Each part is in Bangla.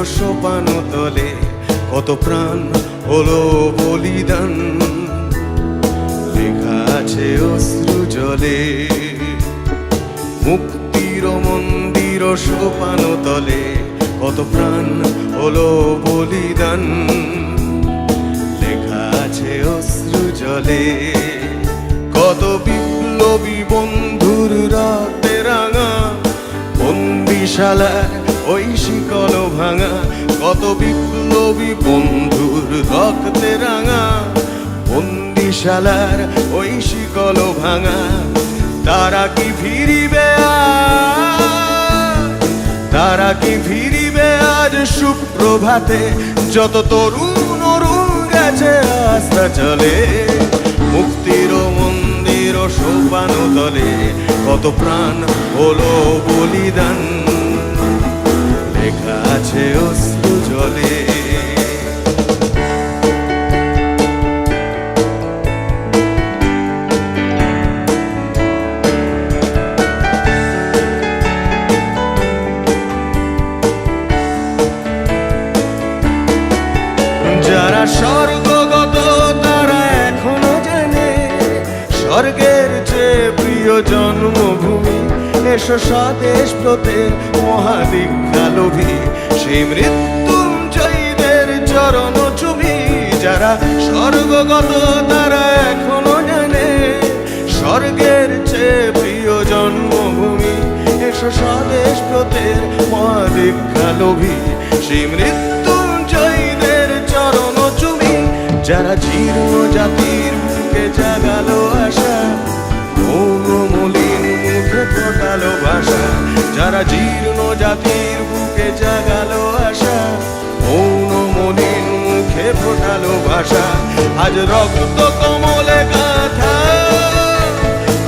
সোপান তলে কত প্রাণ হলো বলিদান, লেখা আছে অশ্রু জলে। মুক্তির মন্দির সোপান তলে কত প্রাণ হলো বলিদান, লেখা আছে অশ্রু জলে। কত বিপ্লবী বন্ধুর রাতে রাঙা বন্দিশালার ওই শিকল ভাঙা, কত বিপ্লবী বন্ধুর রক্তে রাঙা বন্দিশালার ওই শিকল ভাঙা। তারা কি ফিরিবে আজ, তারা কি ফিরিবে আজ সুপ্রভাতে, যত তরুণ অরুণ গেছে আস্থা চলে। মুক্তির মন্দির সোপান তলে কত প্রাণ হলো বলিদান, লেখা আছে অশ্রু জলে। যারা স্বর্গগত তারা এখনো জানে স্বর্গের চেয়ে প্রিয় জন্মভূমি। এসো স্বদেশ ব্রতের মহাদীক্ষালোভী, সেই মৃত্যুঞ্জয়ীদের চরণ চুমি। যারা স্বর্গগত তারা এখনো জানে স্বর্গের চেয়ে প্রিয় জন্মভূমি। এসো স্বদেশ ব্রতের মহাদীক্ষালোভী, সেই মৃত্যুঞ্জয়ীদের চরণ চুমি। যারা জীর্ণ জাতির বুকে জাগালো আশা, মৌন মলিন মুখে ফোটালো ভাষা। যারা জীর্ণ জাতির বুকে জাগালো আশা, মৌন মলিন মুখে ফোটালো ভাষা। আজ রক্ত কমলে গাথা,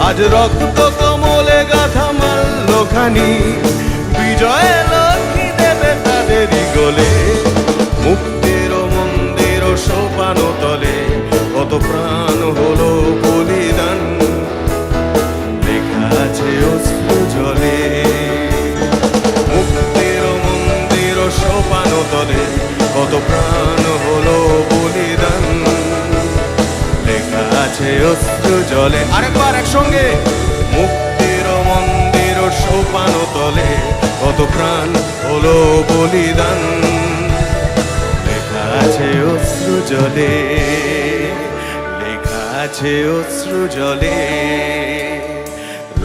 আজ রক্ত কমলে গাথা মাল্যখানি, বিজয় লক্ষ্মী দেবে তাদেরই গোলে। মুক্তির মন্দির সোপান তলে কত প্রাণ হলো বলিদান, লেখা আছে অশ্রু জলে। মুক্তির মন্দির সোপান তলে কত প্রাণ হলো বলিদান, লেখা আছে অশ্রু জলে। আরেকবার একসঙ্গে, মুক্তির মন্দির সোপান তলে কত প্রাণ হলো বলিদান, লেখা আছে অশ্রু জলে, লেখা আছে অশ্রু জলে,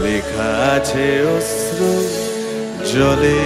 লেখা আছে অশ্রু জলে।